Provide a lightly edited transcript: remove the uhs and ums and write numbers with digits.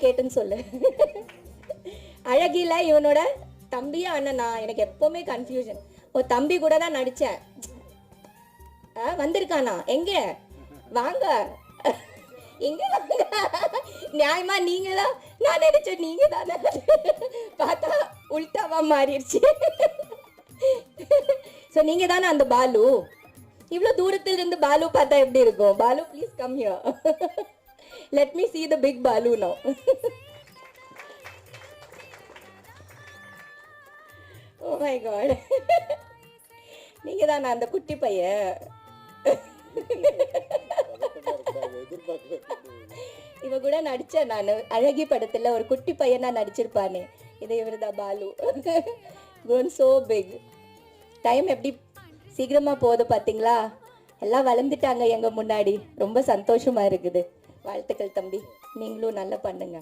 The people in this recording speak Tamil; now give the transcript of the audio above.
கேட்டுன்னு சொல்லு. அழகில இவனோட தம்பியா அண்ணனா? எனக்கு எப்பவுமே கன்ஃபியூஷன். ஓ, தம்பி கூட தான் நடிச்சேன். வந்திருக்கானா? எங்க வாங்க, எங்க வாங்க. நியாயமா நீங்க தான். நான் நினைச்சேன் நீங்க தானே. பார்த்தா உல்டாவா மாறிடுச்சு. ஸோ நீங்க தானே அந்த பாலு? இவ்வளோ தூரத்துல இருந்து பாலு பார்த்தா எப்படி இருக்கும்? Balu please come here. Let me see the big Balu now. Oh my God, நீங்க தானே அந்த குட்டி பையன்? இவ கூட நடிச்சேன் நான் அழகி படத்துல. ஒரு குட்டி பையனா நடிச்சிருப்பானே, இது இவருதான் Balu. grown so big. Time எப்படி சீக்கிரமா போகுது பாத்தீங்களா? எல்லாம் வளர்ந்துட்டாங்க எங்க முன்னாடி. ரொம்ப சந்தோஷமா இருக்குது. வாழ்த்துக்கள் தம்பி, நீங்களும் நல்லா பண்ணுங்க.